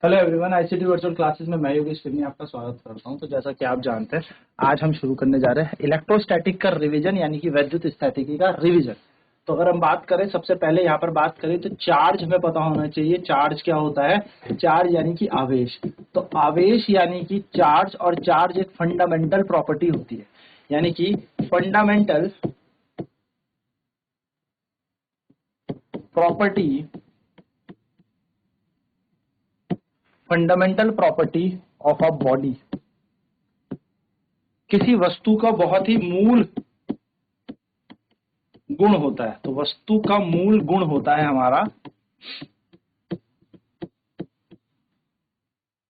Hello everyone, ICT virtual classes में मैं योगेश फिरनी आपका स्वागत करता हूं। तो जैसा कि आप जानते हैं, आज हम शुरू करने जा रहे हैं इलेक्ट्रोस्टैटिक का रिवीजन, यानी कि वैद्युत स्थितिकी का रिवीजन। तो अगर हम बात करें, सबसे पहले यहाँ पर बात करें तो चार्ज हमें पता होना चाहिए। चार्ज क्या होता है? चार्ज यानी कि आवेश। तो आवेश यानी कि चार्ज, और चार्ज एक फंडामेंटल प्रॉपर्टी होती है, यानी कि fundamental property fundamental property of a body. किसी वस्तु का बहुत ही मूल गुण होता है। तो वस्तु का मूल गुण होता है हमारा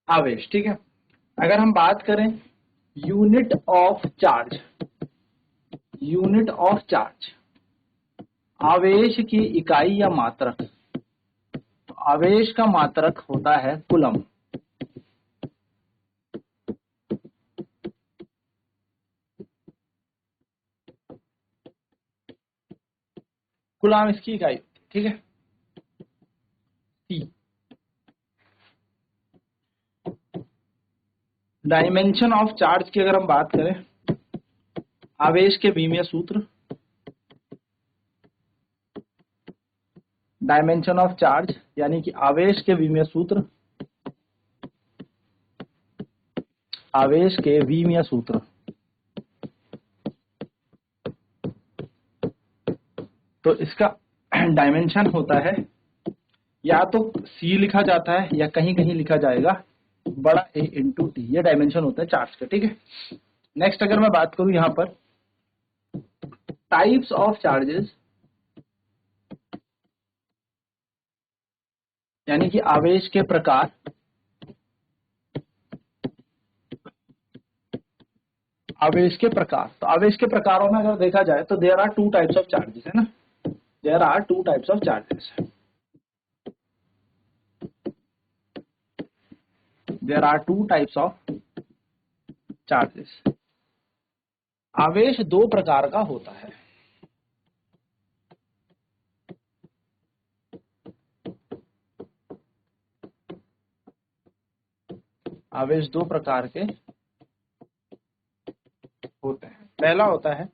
आवेश। ठीक है। अगर हम बात करें unit of charge, unit of charge, आवेश की इकाई या मात्रक, तो आवेश का मात्रक होता है कूलम। कूलम इसकी इकाई होती है। ठीक है। सी, डायमेंशन ऑफ चार्ज की अगर हम बात करें, आवेश के विमीय सूत्र, डायमेंशन ऑफ चार्ज यानी कि आवेश के विमीय सूत्र, आवेश के विमीय सूत्र। तो इसका डायमेंशन होता है, या तो सी लिखा जाता है या कहीं कहीं लिखा जाएगा बड़ा ए इंटू टी। ये डायमेंशन होता है चार्ज का। ठीक है। नेक्स्ट अगर मैं बात करूं यहां पर टाइप्स ऑफ चार्जेस, यानी कि आवेश के प्रकार, आवेश के प्रकार। तो आवेश के प्रकारों में अगर देखा जाए तो there are two types of charges, है ना। There are two types of charges, there are two types of charges. आवेश दो प्रकार का होता है। आवेश दो प्रकार के होते हैं। पहला होता है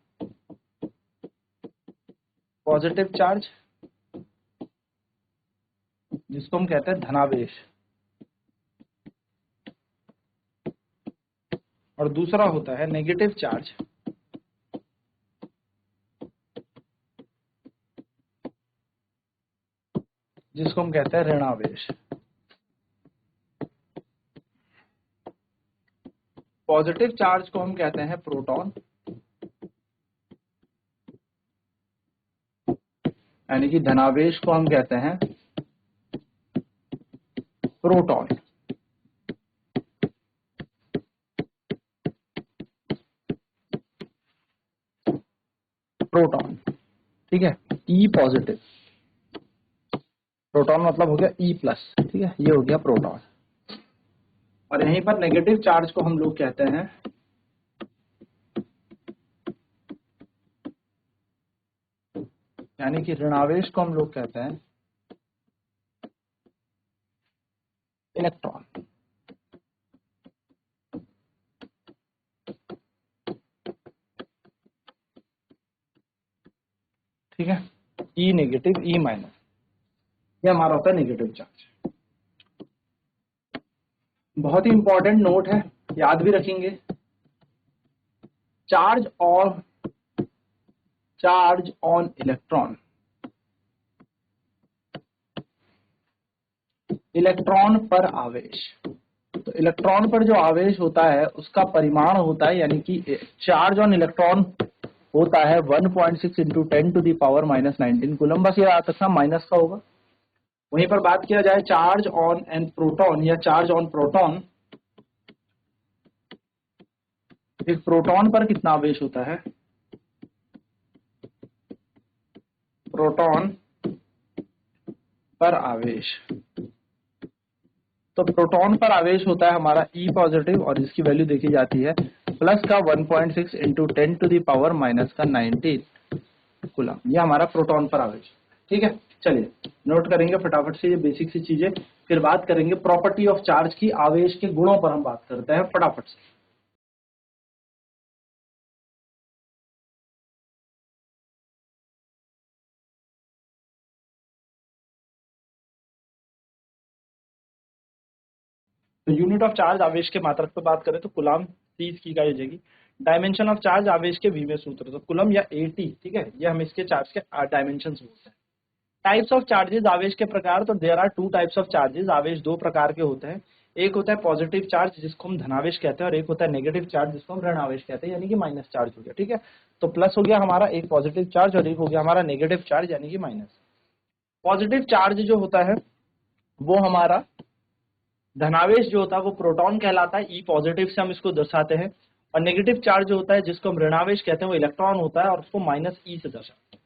पॉजिटिव चार्ज, जिसको हम कहते हैं धनावेश, और दूसरा होता है नेगेटिव चार्ज, जिसको हम कहते हैं ऋणावेश। पॉजिटिव चार्ज को हम कहते हैं प्रोटॉन, यानी कि धनावेश को हम कहते हैं प्रोटॉन। प्रोटॉन, ठीक है। ई पॉजिटिव, प्रोटॉन मतलब हो गया ई प्लस। ठीक है, ये हो गया प्रोटॉन। और यहीं पर नेगेटिव चार्ज को हम लोग कहते हैं यानी कि ऋणावेश को हम लोग कहते हैं इलेक्ट्रॉन। ठीक है। ई नेगेटिव, ई माइनस, ये हमारा होता है नेगेटिव चार्ज। बहुत ही इंपॉर्टेंट नोट है, याद भी रखेंगे। चार्ज ऑन इलेक्ट्रॉन, इलेक्ट्रॉन पर आवेश। तो इलेक्ट्रॉन पर जो आवेश होता है उसका परिमाण होता है, यानी कि चार्ज ऑन इलेक्ट्रॉन होता है 1.6 into 10 to the power -19 coulomb. बस ये याद रखना, माइनस का होगा। वहीं पर बात किया जाए चार्ज ऑन एन प्रोटॉन या चार्ज ऑन प्रोटॉन, एक प्रोटॉन पर कितना आवेश होता है? प्रोटॉन पर आवेश, तो प्रोटॉन पर आवेश होता है हमारा ई पॉजिटिव, और इसकी वैल्यू देखी जाती है प्लस का 1.6 into 10 to the power minus का 19 कूलम। ये हमारा प्रोटॉन पर आवेश। ठीक है। चलिए नोट करेंगे फटाफट से ये बेसिक सी चीजें, फिर बात करेंगे प्रॉपर्टी ऑफ चार्ज की, आवेश के गुणों पर हम बात करते हैं फटाफट से। तो यूनिट ऑफ चार्ज आवेश के मात्रक पर बात करें तो कुलाम 30 की इकाई हो जाएगी। डायमेंशन ऑफ चार्ज आवेश के वी में सूत्र, तो कुलम या एटी, ठीक है, ये हम इसके चार्ज के डायमेंशन बोलते हैं। टाइप्स ऑफ चार्जेस, आवेश के प्रकार, तो there are two types of charges, आवेश दो प्रकार के होते हैं। एक होता है पॉजिटिव चार्ज जिसको हम धनावेश कहते हैं, और एक होता है नेगेटिव चार्ज जिसको हम ऋण आवेश कहते हैं, यानी कि माइनस चार्ज हो गया, ठीक है। तो प्लस हो गया हमारा एक पॉजिटिव चार्ज और एक हो गया हमारा नेगेटिव चार्ज यानी कि माइनस। पॉजिटिव चार्ज जो होता है वो हमारा धनावेश जो होता है वो प्रोटॉन कहलाता है, ई पॉजिटिव से हम इसको दर्शाते हैं। और नेगेटिव चार्ज जो होता है जिसको हम ऋणावेश कहते हैं वो इलेक्ट्रॉन होता है और उसको माइनस ई से दर्शाते हैं।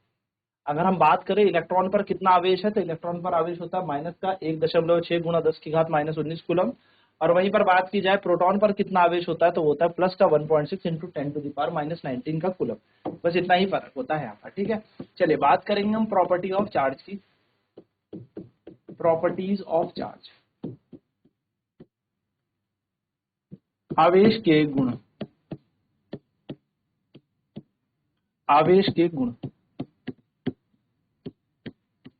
अगर हम बात करें इलेक्ट्रॉन पर कितना आवेश है, तो इलेक्ट्रॉन पर आवेश होता है माइनस का 1.6 गुणा 10 की घात माइनस 19 कूलम। और वहीं पर बात की जाए प्रोटॉन पर कितना आवेश होता है, तो वो होता है प्लस का 1.6 into 10 to the power minus 19 का कूलम। बस इतना ही फर्क होता है यहाँ पर, ठीक है। चलिए बात करेंगे हम प्रॉपर्टी ऑफ चार्ज की, प्रॉपर्टीज ऑफ चार्ज, आवेश के गुण, आवेश के गुण,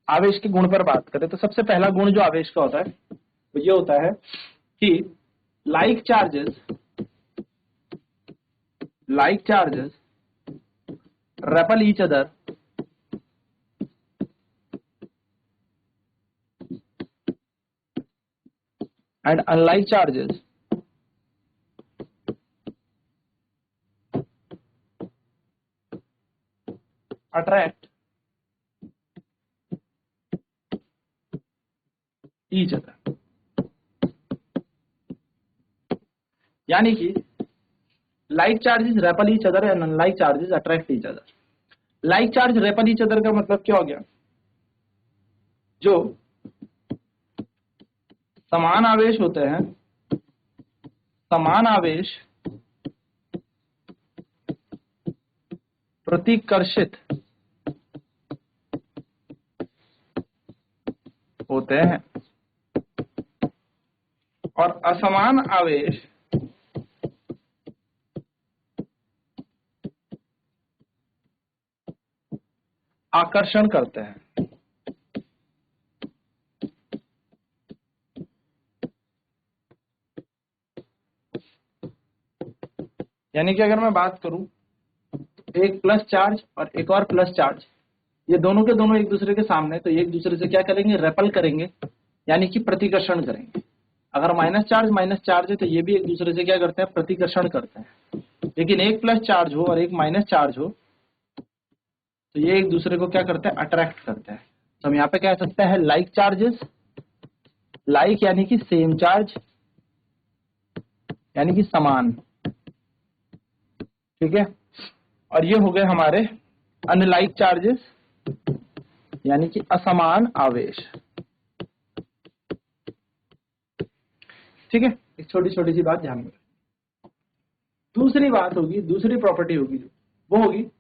आवेश के गुण पर बात करें तो सबसे पहला गुण जो आवेश का होता है तो ये होता है कि like charges repel each other and unlike charges attract each other। यानी कि like charges REPL each other and unlike charges attract each other. Like charge REPL each other का मतलब क्या हो गया, जो समान आवेश होते हैं, समान आवेश प्रतिकर्षित होते हैं और असमान आवेश आकर्षण करते हैं। यानी कि अगर मैं बात करूं तो एक प्लस चार्ज और एक और प्लस चार्ज, ये दोनों के दोनों एक दूसरे के सामने, तो एक दूसरे से क्या करेंगे, रेपल करेंगे, यानी कि प्रतिकर्षण करेंगे। अगर माइनस चार्ज है तो ये भी एक दूसरे से क्या करते हैं, प्रतिकर्षण करते हैं। लेकिन एक प्लस चार्ज हो और एक माइनस चार्ज हो तो ये एक दूसरे को क्या करते हैं, अट्रैक्ट करते हैं। तो हम यहाँ पे कह सकते हैं लाइक चार्जेस, लाइक यानी कि सेम चार्ज यानी कि समान, ठीक है। और ये हो गए हमारे अनलाइक चार्जेस यानी कि असमान आवेश, ठीक है। एक छोटी छोटी सी बात ध्यान में। दूसरी बात होगी, दूसरी प्रॉपर्टी होगी वो होगी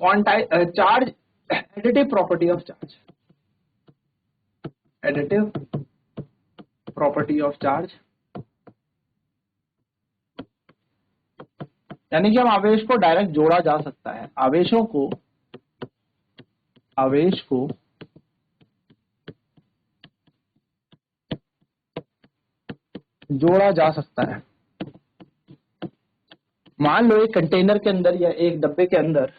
charge additive property of charge, additive property of charge, यानी कि हम आवेश को डायरेक्ट जोड़ा जा सकता है, आवेश को जोड़ा जा सकता है। मान लो एक कंटेनर के अंदर या एक डब्बे के अंदर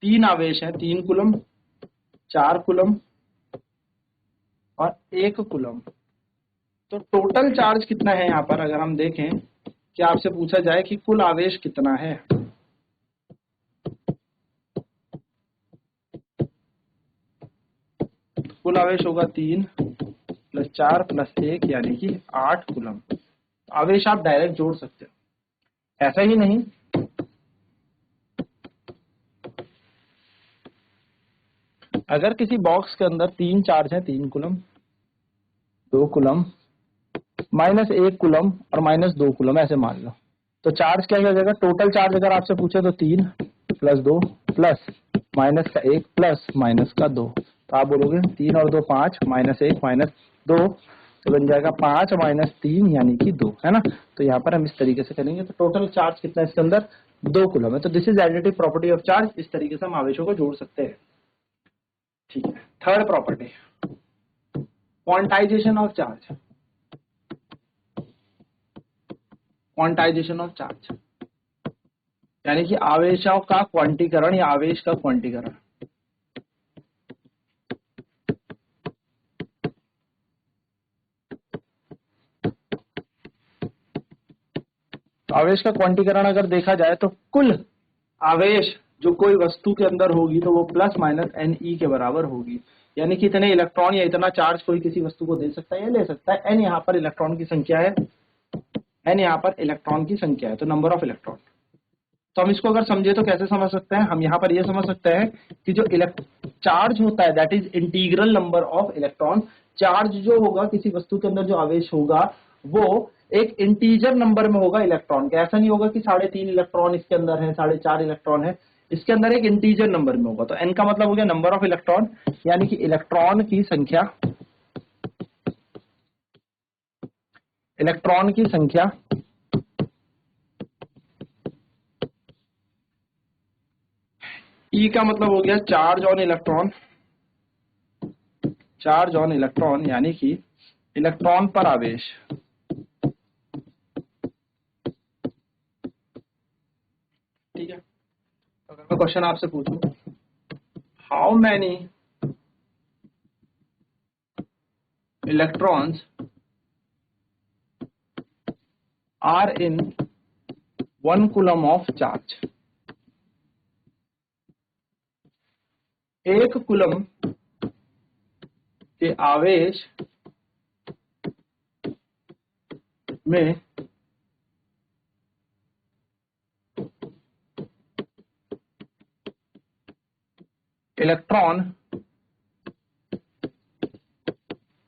3 आवेश हैं, 3 कूलम, 4 कूलम और 1 कूलम। तो टोटल चार्ज कितना है यहाँ पर, अगर हम देखें कि आपसे पूछा जाए कि कुल आवेश कितना है, कुल आवेश होगा 3 + 4 + 1 यानी कि 8 कूलम। आवेश आप डायरेक्ट जोड़ सकते हो। ऐसा ही नहीं, अगर किसी बॉक्स के अंदर 3 चार्ज है, 3 कूलम, 2 कूलम, -1 कूलम और -2 कूलम, ऐसे मान लो, तो चार्ज क्या हो जाएगा, टोटल चार्ज अगर आपसे पूछे तो 3 प्लस 2 प्लस माइनस का 1 प्लस माइनस का 2, तो आप बोलोगे 3 और 2 5 माइनस 1 माइनस 2, तो बन जाएगा 5 माइनस 3 यानी कि 2, है ना। तो यहाँ पर हम इस तरीके से करेंगे, तो टोटल चार्ज कितना है इसके अंदर, 2 कूलम है। तो this is additive property of charge, इस तरीके से हम आवेशों को जोड़ सकते हैं। ठीक है, third property, quantization of charge. Quantization of charge यानी कि आवेशों का क्वांटीकरण या आवेश का क्वांटीकरण। तो आवेश का क्वांटीकरण अगर देखा जाए तो कुल आवेश जो कोई वस्तु के अंदर होगी तो वो प्लस माइनस एन ई के बराबर होगी, यानी कि इतने इलेक्ट्रॉन या इतना चार्ज कोई किसी वस्तु को दे सकता है या ले सकता है। एन यहाँ पर इलेक्ट्रॉन की संख्या है, एन यहाँ पर इलेक्ट्रॉन की संख्या है, तो नंबर ऑफ इलेक्ट्रॉन। तो हम इसको अगर समझे तो कैसे समझ सकते हैं, हम यहाँ पर ये समझ सकते हैं कि जो चार्ज होता है that is integral number of electron. Charge जो होगा किसी वस्तु के अंदर जो आवेश होगा वो एक इंटीजर नंबर में होगा इलेक्ट्रॉन के। ऐसा नहीं होगा कि 3.5 इलेक्ट्रॉन इसके अंदर है, 4.5 इलेक्ट्रॉन है, इसके अंदर एक इंटीजर नंबर में होगा। तो एन का मतलब हो गया नंबर ऑफ इलेक्ट्रॉन, यानी कि इलेक्ट्रॉन की संख्या, इलेक्ट्रॉन की संख्या ई का मतलब हो गया charge on electron, charge on electron यानी कि इलेक्ट्रॉन पर आवेश। ठीक है, अगर मैं क्वेश्चन आपसे पूछूं how many electrons are in 1 coulomb of charge, एक कूलम के आवेश में इलेक्ट्रॉन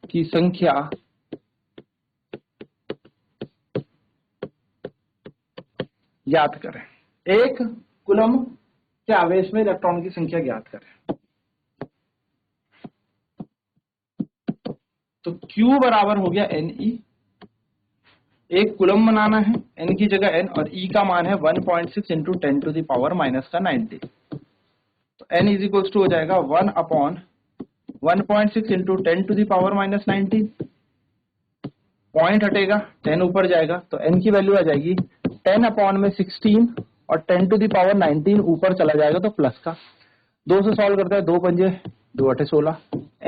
की संख्या ज्ञात करें। एक कूलम के आवेश में इलेक्ट्रॉन की संख्या ज्ञात करें। तो Q बराबर हो गया एन ई, एक कूलम बनाना है, n की जगह n, और E का मान है 1.6 into 10 to the power minus का 90। तो n इज इक्वल्स टू हो जाएगा 1 upon 1.6 into 10 to the power minus 90, point हटेगा 10 ऊपर जाएगा तो n की वैल्यू आ जाएगी 10 अपॉन में 16 और 10 टू द पावर 19 ऊपर चला जाएगा तो प्लस का 2 से सॉल्व करता है, 2 पंजे 2 अठे 16,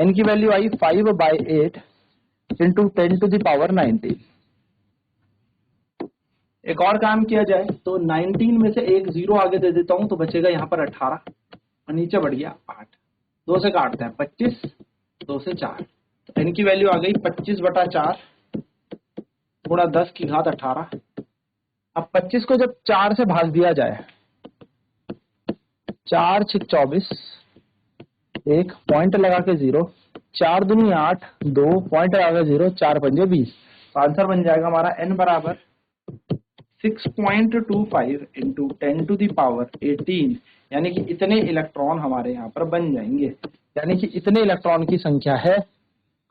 n की वैल्यू आई 5/8 इंटू 10 टू द पावर 19। एक और काम किया जाए तो 19 में से एक जीरो आगे दे देता हूं तो बचेगा यहाँ पर 18 और नीचे बढ़ गया 8, 2 से काटते हैं 25, 2 से 4, तो n की वैल्यू आ गई 25/4 गुणा 10 की घात 18। अब 25 को जब 4 से भाग दिया जाए, 4 6 24, एक पॉइंट लगा के 0, 4 दूनी 8, 2 पॉइंट लगा के 0, 4 पंजे 20, तो आंसर बन जाएगा हमारा n बराबर 6.25 इंटू 10 टू द पावर 18, यानी कि इतने इलेक्ट्रॉन हमारे यहाँ पर बन जाएंगे, यानी कि इतने इलेक्ट्रॉन की संख्या है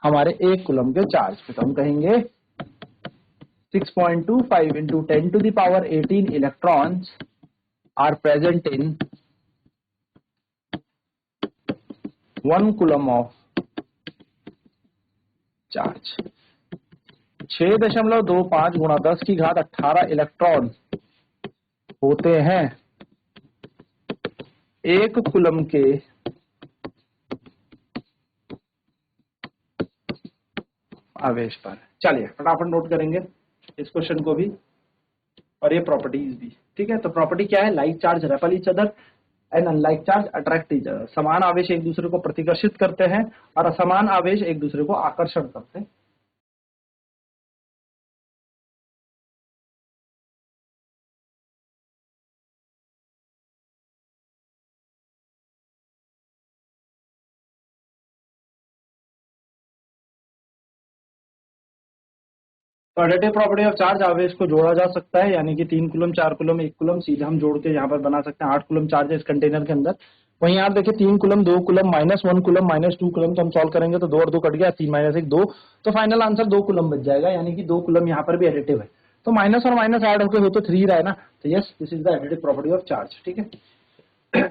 हमारे एक कूलम के चार्ज पे। तो हम कहेंगे 6.25 into 10 to the power 18 electrons are present in 1 coulomb of charge. 6.25 गुणा 10 की घात 18 इलेक्ट्रॉन होते हैं एक कूलम के आवेश पर। चलिए फटाफट नोट करेंगे इस क्वेश्चन को भी और ये प्रॉपर्टीज भी। ठीक है, तो प्रॉपर्टी क्या है, like charge REPL each other and unlike charge attract each other. समान आवेश एक दूसरे को प्रतिकर्षित करते हैं और असमान आवेश एक दूसरे को आकर्षण करते हैं। तो एडिटिव प्रॉपर्टी ऑफ चार्ज, आवेश को जोड़ा जा सकता है, यानी कि 3 कूलम 4 कूलम 1 कूलम सीधे हम जोड़ के यहाँ पर बना सकते हैं। 8 कूलम चार्ज है इस कंटेनर के अंदर। वहीं आप देखिए 3 कूलम 2 कूलम -1 कूलम -2 कूलम, तो हम सॉल्व करेंगे तो 2 और 2 कट गया, 3 - 1 2, तो फाइनल आंसर 2 कूलम बच जाएगा, यानी कि 2 कूलम यहाँ पर भी एडिटिव है। तो माइनस और माइनस ऐड होकर हो तो 3 रहा है ना, तो yes this is the additive property of charge. ठीक है।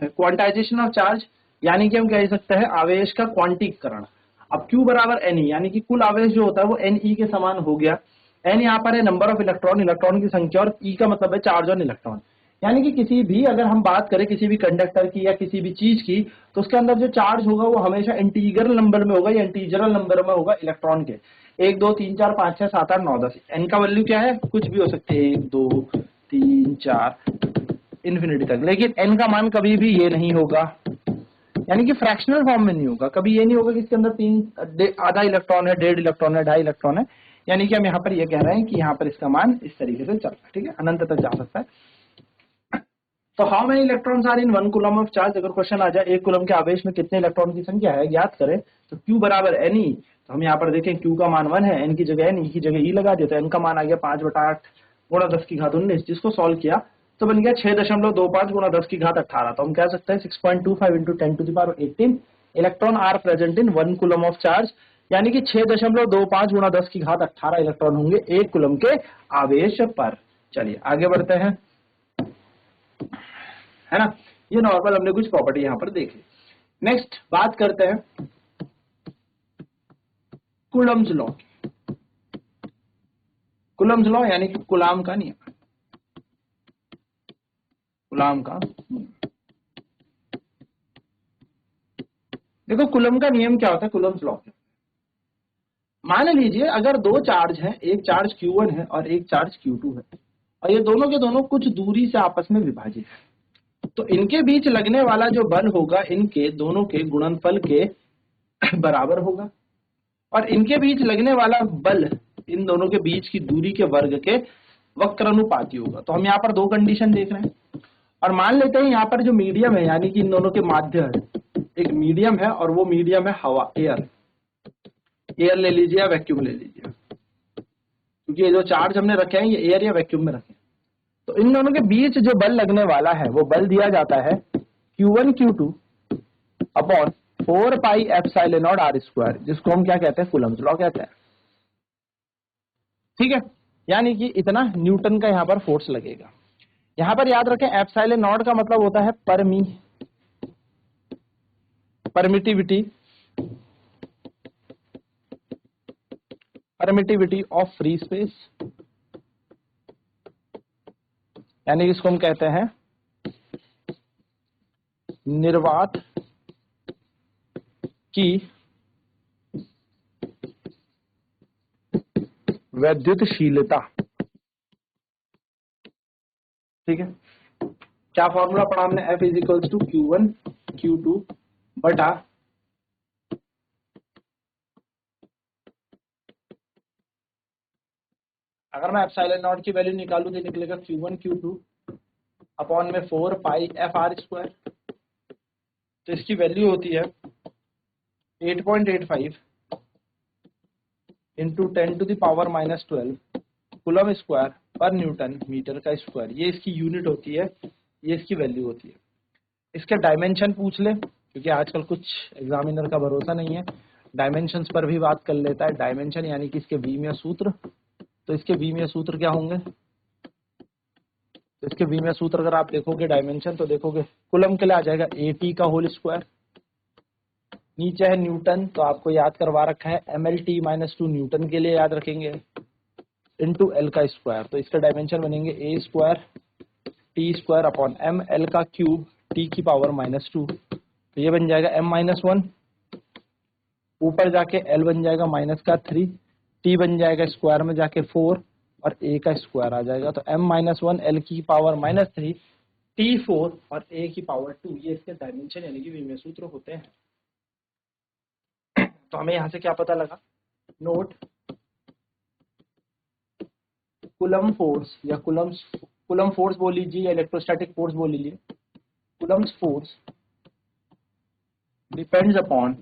क्वांटाइजेशन ऑफ चार्ज, यानी कि हम कह सकते हैं आवेश का क्वांटीकरण। अब Q बराबर Ne, यानी कि कुल आवेश जो होता है वो Ne के समान हो गया। N यहाँ पर है नंबर ऑफ इलेक्ट्रॉन, इलेक्ट्रॉन की संख्या, और E का मतलब है चार्ज ऑन इलेक्ट्रॉन। यानी कि किसी भी, अगर हम बात करें किसी भी कंडक्टर की या किसी भी चीज की, तो उसके अंदर जो चार्ज होगा वो हमेशा इंटीग्रल नंबर में होगा या इंटीजरल नंबर में होगा इलेक्ट्रॉन के। 1 2 3 4 5 6 7 8 9 10। N का वैल्यू क्या है, कुछ भी हो सकते हैं, 1 2 3 4 इन्फिनिटी तक, लेकिन N का मान कभी भी ये नहीं होगा, यानी कि फ्रैक्शनल फॉर्म में नहीं होगा। कभी ये नहीं होगा कि इसके अंदर 3 आधा इलेक्ट्रॉन है, 1.5 इलेक्ट्रॉन है, 2.5 इलेक्ट्रॉन है। यानी कि हम यहाँ पर ये कह रहे हैं कि यहाँ पर इसका मान इस तरीके से चल रहा है। ठीक है, अनंत तक जा सकता है। तो how many electrons are in 1 coulomb of charge, अगर क्वेश्चन आ जाए 1 कूलम के आवेश में कितने इलेक्ट्रॉन की संख्या है ज्ञात करें, तो Q बराबर Ne, तो हम यहाँ पर देखें Q का मान 1 है, N की जगह N, E की जगह E लगा दिया, तो N का मान आ गया 5/8 गुणा 10 की घात 19, जिसको सॉल्व किया तो बन गया 6.25 गुणा 10 की घात 18। तो हम कह सकते हैं 6.25 into 10⁻18 electron are present in 1 coulomb of charge, यानी कि 6.25 गुणा 10 की घात 18 इलेक्ट्रॉन होंगे 1 कूलम के आवेश पर। चलिए आगे बढ़ते हैं, है ना। ये नॉर्मल हमने कुछ प्रॉपर्टी यहां पर देखी। नेक्स्ट बात करते हैं कूलम्स लॉ की। कूलम्स लॉ यानी कि कूलाम का नियम, कूलाम का। देखो कूलम का नियम क्या होता है, कूलम्स लॉ। मान लीजिए अगर दो चार्ज हैं, एक चार्ज Q1 है और एक चार्ज Q2 है, और ये दोनों के दोनों कुछ दूरी से आपस में विभाजित है, तो इनके बीच लगने वाला जो बल होगा इनके दोनों के गुणनफल के बराबर होगा, और इनके बीच लगने वाला बल इन दोनों के बीच की दूरी के वर्ग के वक्रानुपाती होगा। तो हम यहाँ पर दो कंडीशन देख रहे हैं, और मान लेते हैं यहाँ पर जो मीडियम है, यानी कि इन दोनों के माध्य है, एक मीडियम है, और वो मीडियम है हवा, एयर। एयर ले लीजिए या वैक्यूम ले लीजिए, क्योंकि ये जो चार्ज हमने रखे हैं ये एयर या वैक्यूम में रखे हैं। तो इन दोनों के बीच जो बल लगने वाला है वो बल दिया जाता है Q1 Q2 upon 4 pi epsilon naught r square, जिसको हम क्या कहते हैं, कूलम्स लॉ कहते हैं। ठीक है, यानी कि इतना न्यूटन का यहाँ पर फोर्स लगेगा। यहाँ पर याद रखें एप्सिलॉन नॉट का मतलब होता है परमिटिविटी ऑफ फ्री स्पेस, यानी इसको हम कहते हैं निर्वात की वैद्युतशीलता। ठीक है, क्या फॉर्मूला पढ़ा हमने, F is equals to Q1 Q2 बटा अगर मैं एप्सिलॉन नॉट की वैल्यू निकालूं तो निकलेगा Q1 Q2 अपॉन में 4 पाई FR स्क्वायर, तो इसकी वैल्यू होती है 8.85 इंटू 10⁻⁻12 कूलम स्क्वायर पर न्यूटन मीटर का स्क्वायर। ये इसकी यूनिट होती है, ये इसकी वैल्यू होती है। इसके डायमेंशन पूछ ले, क्योंकि आजकल कुछ एग्जामिनर का भरोसा नहीं है, डायमेंशंस पर भी बात कर लेता है। डायमेंशन यानी कि इसके वीमीय सूत्र, तो इसके वीमीय सूत्र क्या होंगे, तो इसके वीमीय सूत्र अगर आप देखोगे डायमेंशन, तो देखोगे कूलम के लिए आ जाएगा AT का होल स्क्वायर, नीचे है न्यूटन, तो आपको याद करवा रखा है MLT-2 न्यूटन के लिए याद रखेंगे, इंटू L का स्क्वायर, तो इसका डायमेंशन बनेंगे A square T square upon M, L का क्यूब T की पावर -2, तो ये बन जाएगा M-1, ऊपर जाके L बन जाएगा -3, T बन जाएगा स्क्वायर में जाके 4, और A का स्क्वायर आ जाएगा, तो M-1 L की पावर -3 T 4 और A की पावर 2, ये इसके डायमेंशन यानी कि विमीय सूत्र होते हैं। तो हमें यहाँ से क्या पता लगा, नोट कूलम फोर्स या कूलम फोर्स बोल लीजिए या इलेक्ट्रोस्टैटिक फोर्स बोल लीजिए, Coulomb's force depends upon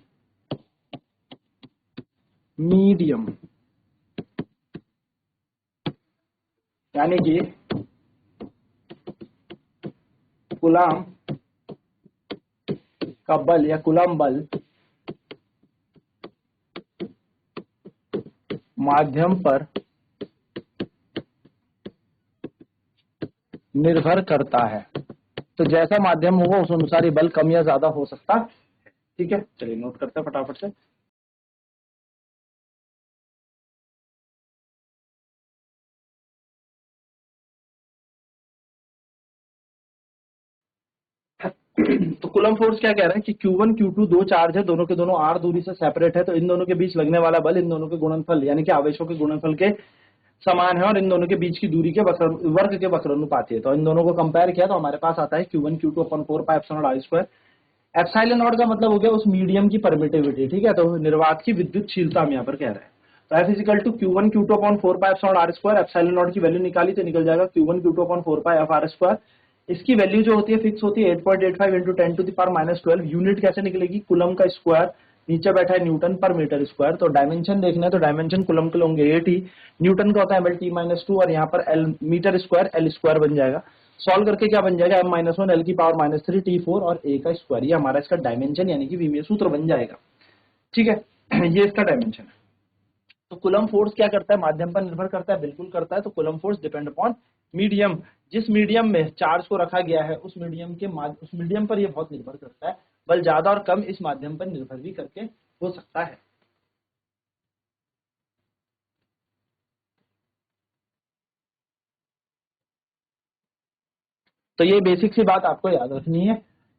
medium यानी कि कूलाम का बल या कूलाम बल माध्यम पर निर्भर करता है। तो जैसा माध्यम होगा उस अनुसार ही बल कम या ज्यादा हो सकता है। ठीक है, चलिए नोट करते हैं फटाफट से। तो कूलम फोर्स क्या कह रहा है कि Q1 Q2 दो चार्ज है, दोनों के दोनों r दूरी से सेपरेट है, तो इन दोनों के बीच लगने वाला बल इन दोनों के गुणनफल यानी कि आवेशों के गुणनफल के समान है और इन दोनों के बीच की दूरी के वर्ग के वक्रानुपाती है। तो इन दोनों को कंपेयर किया तो हमारे पास आता है Q1 Q2 upon 4 pi epsilon naught r square. Epsilon not का मतलब हो गया उस मीडियम की परमिटिविटी। ठीक है, तो निर्वात की विद्युतशीलता हम यहाँ पर कह रहे हैं। तो F equal to Q1 Q2 upon 4 pi epsilon naught r square. Epsilon naught की वैल्यू निकाली तो निकल जाएगा Q1 Q2 upon 4 pi f r square. इसकी वैल्यू जो होती है फिक्स होती है 8.85 into 10 to the power -12। Unit कैसे निकलेगी, कूलम का स्क्वायर, नीचे बैठा है न्यूटन पर मीटर स्क्वायर। तो डायमेंशन देखना है तो डायमेंशन कूलम के होंगे 8 न्यूटन का होता है ML-T-2 और यहाँ पर L metre square L square बन जाएगा। सॉल्व करके क्या बन जाएगा M-1 L की पावर -3 T4 और A का स्क्वायर। ये हमारा इसका डायमेंशन यानी कि विमीय सूत्र बन जाएगा। ठीक है, ये इसका डायमेंशन है। तो कूलम फोर्स क्या करता है, माध्यम पर निर्भर करता है, बिल्कुल करता है। तो coulomb force depend upon medium, जिस मीडियम में चार्ज को रखा गया है उस मीडियम पर यह बहुत निर्भर करता है। बल ज्यादा और कम इस माध्यम पर निर्भर भी करके हो सकता है। तो ये बेसिक सी बात आपको याद रखनी है।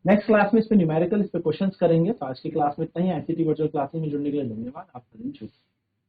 नेक्स्ट क्लास में इस पे न्यूमेरिकल, इस पे क्वेश्चंस करेंगे। तो आज की क्लास में इतना ही। ऐसी वर्चुअल क्लासेस में जुड़ने के लिए धन्यवाद। आपका दिन शुभ।